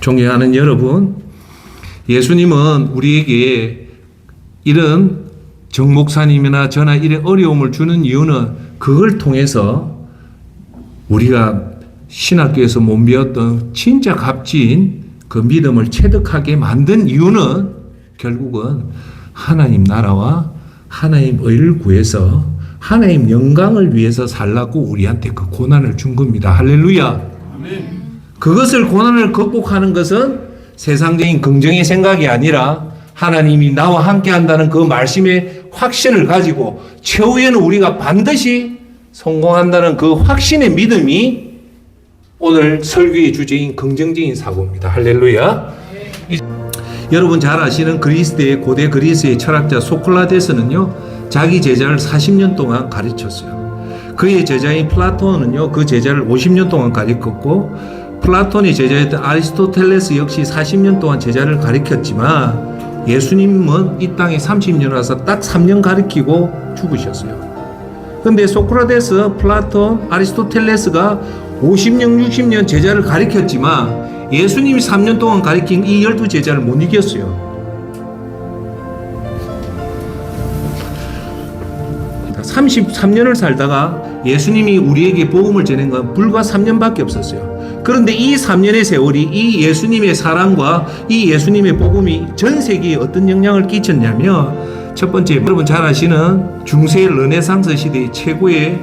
존경하는 여러분, 예수님은 우리에게 이런 정 목사님이나 저나 이런 어려움을 주는 이유는 그걸 통해서 우리가 신학교에서 못 배웠던 진짜 값진 그 믿음을 체득하게 만든 이유는 결국은 하나님 나라와 하나님 의를 구해서 하나님 영광을 위해서 살라고 우리한테 그 고난을 준 겁니다. 할렐루야. 아멘. 그것을 고난을 극복하는 것은 세상적인 긍정의 생각이 아니라 하나님이 나와 함께 한다는 그 말씀의 확신을 가지고 최후에는 우리가 반드시 성공한다는 그 확신의 믿음이 오늘 설교의 주제인 긍정적인 사고입니다. 할렐루야. 여러분 잘 아시는 그리스의 고대 그리스의 철학자 소크라테스는요, 자기 제자를 40년 동안 가르쳤어요. 그의 제자인 플라톤은요, 그 제자를 50년 동안 가르쳤고, 플라톤의 제자였던 아리스토텔레스 역시 40년 동안 제자를 가르쳤지만, 예수님은 이 땅에 30년 와서 딱 3년 가르치고 죽으셨어요. 근데 소크라테스, 플라톤, 아리스토텔레스가 50년, 60년 제자를 가르쳤지만 예수님이 3년 동안 가르친 이 12제자를 못 이겼어요. 33년을 살다가 예수님이 우리에게 복음을 전한 건 불과 3년밖에 없었어요. 그런데 이 3년의 세월이 이 예수님의 사랑과 이 예수님의 복음이 전 세계에 어떤 영향을 끼쳤냐면, 첫 번째, 여러분 잘 아시는 중세 르네상스 시대의 최고의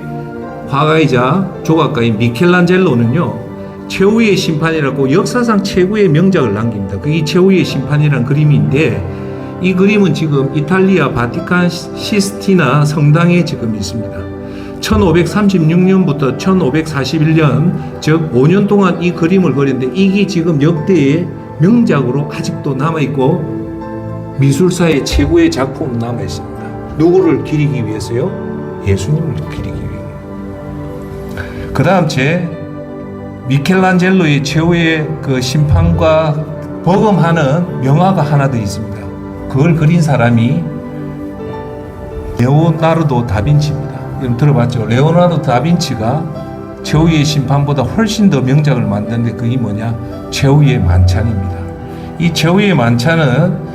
화가이자 조각가인 미켈란젤로는요, 최후의 심판이라고 역사상 최고의 명작을 남깁니다. 그게 최후의 심판이라는 그림인데, 이 그림은 지금 이탈리아 바티칸 시스티나 성당에 지금 있습니다. 1536년부터 1541년, 즉 5년 동안 이 그림을 그렸는데 이게 지금 역대의 명작으로 아직도 남아있고 미술사의 최고의 작품 남아있습니다. 누구를 기리기 위해서요? 예수님을 기리기 위해서. 그 다음 미켈란젤로의 최후의 그 심판과 버금하는 명화가 하나 더 있습니다. 그걸 그린 사람이 레오나르도 다빈치입니다. 여러분 들어봤죠? 레오나르도 다빈치가 최후의 심판보다 훨씬 더 명작을 만드는데 그게 뭐냐? 최후의 만찬입니다. 이 최후의 만찬은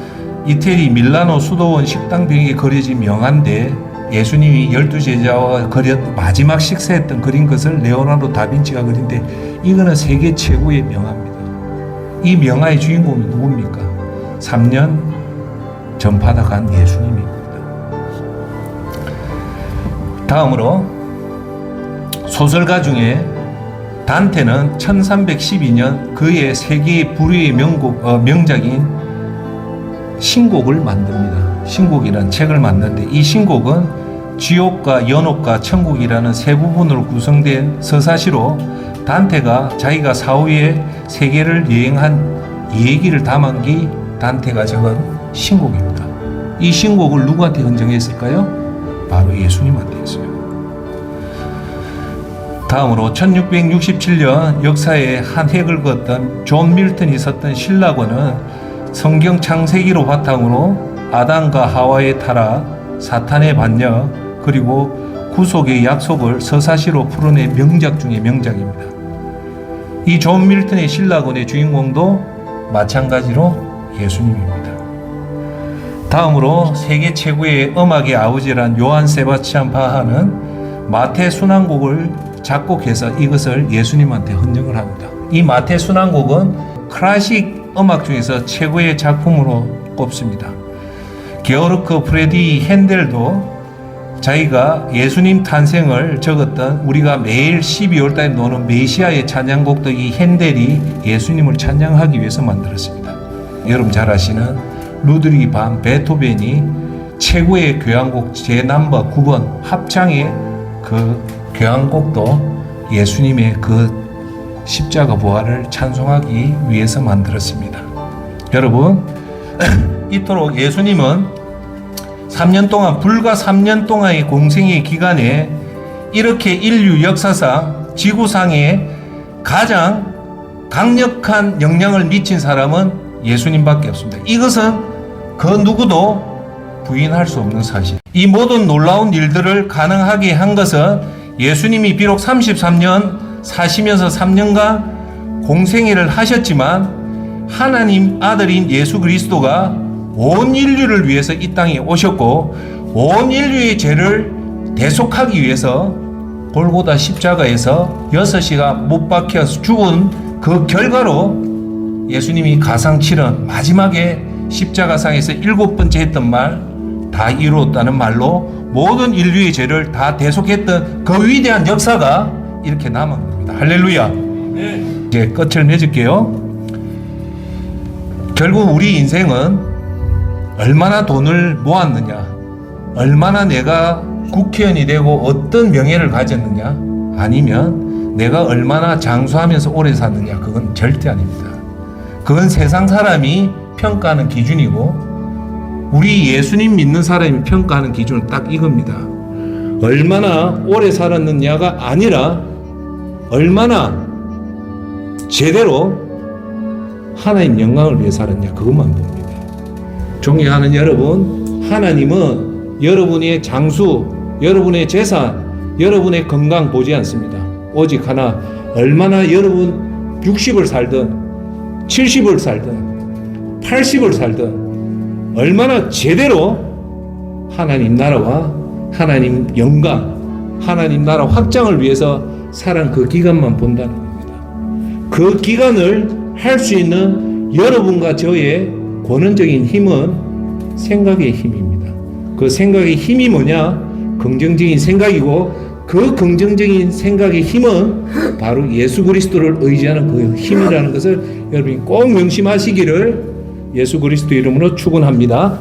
이태리 밀라노 수도원 식당벽에 그려진 명화인데, 예수님이 12제자와 마지막 식사했던 그린 것을 레오나르도 다빈치가 그린데, 이거는 세계 최고의 명화입니다. 이 명화의 주인공이 누굽니까? 3년 전파다 간 예수님입니다. 다음으로 소설가 중에 단테는 1312년 그의 세계의 불후의 명작인 신곡을 만듭니다. 신곡이라는 책을 만드는데, 이 신곡은 지옥과 연옥과 천국이라는 세 부분으로 구성된 서사시로 단테가 자기가 사후에 세계를 여행한 얘기를 담은 게 단테가 적은 신곡입니다. 이 신곡을 누구한테 헌정했을까요? 바로 예수님한테 했어요. 다음으로 1667년 역사에 한 획을 그었던 존 밀턴이 썼던 신라권은 성경 창세기로 바탕으로 아담과 하와의 타락, 사탄의 반역, 그리고 구속의 약속을 서사시로 풀어낸 명작 중의 명작입니다. 이 존 밀턴의 신라권의 주인공도 마찬가지로 예수님입니다. 다음으로 세계 최고의 음악의 아버지란 요한 세바스찬 바하는 마태 순환곡을 작곡해서 이것을 예수님한테 헌정을 합니다. 이 마태 순환곡은 클래식 음악 중에서 최고의 작품으로 꼽습니다. 게오르크 프레디 핸델도 자기가 예수님 탄생을 적었던 우리가 매일 12월 달에 노는 메시아의 찬양곡도 이 핸델이 예수님을 찬양하기 위해서 만들었습니다. 여러분 잘 아시는 루드리히 반 베토벤이 최고의 교향곡 제넘버 9번 합창의 그 교향곡도 예수님의 그 십자가 부활을 찬송하기 위해서 만들었습니다. 여러분 이토록 예수님은 3년 동안 불과 3년 동안의 공생의 기간에 이렇게 인류 역사상 지구상에 가장 강력한 영향을 미친 사람은 예수님밖에 없습니다. 이것은 그 누구도 부인할 수 없는 사실. 이 모든 놀라운 일들을 가능하게 한 것은 예수님이 비록 33년 사시면서 3년간 공생애를 하셨지만 하나님 아들인 예수 그리스도가 온 인류를 위해서 이 땅에 오셨고 온 인류의 죄를 대속하기 위해서 골고다 십자가에서 6시간 못 박혀서 죽은 그 결과로 예수님이 가상 치른 마지막에 십자가상에서 7번째 했던 말 다 이루었다는 말로 모든 인류의 죄를 다 대속했던 그 위대한 역사가 이렇게 남은 겁니다. 할렐루야. 네. 이제 끝을 맺을게요. 결국 우리 인생은 얼마나 돈을 모았느냐, 얼마나 내가 국회의원이 되고 어떤 명예를 가졌느냐, 아니면 내가 얼마나 장수하면서 오래 샀느냐, 그건 절대 아닙니다. 그건 세상 사람이 평가하는 기준이고 우리 예수님 믿는 사람이 평가하는 기준은 딱 이겁니다. 얼마나 오래 살았느냐가 아니라 얼마나 제대로 하나님 영광을 위해 살았냐, 그것만 봅니다. 존경하는 여러분, 하나님은 여러분의 장수, 여러분의 재산, 여러분의 건강 보지 않습니다. 오직 하나, 얼마나 여러분 60을 살든 70을 살든 80을 살든 얼마나 제대로 하나님 나라와 하나님 영광, 하나님 나라 확장을 위해서 살은 그 기간만 본다는 겁니다. 그 기간을 할 수 있는 여러분과 저의 권원적인 힘은 생각의 힘입니다. 그 생각의 힘이 뭐냐? 긍정적인 생각이고 그 긍정적인 생각의 힘은 바로 예수 그리스도를 의지하는 그 힘이라는 것을 여러분이 꼭 명심하시기를 예수 그리스도 이름으로 축원합니다.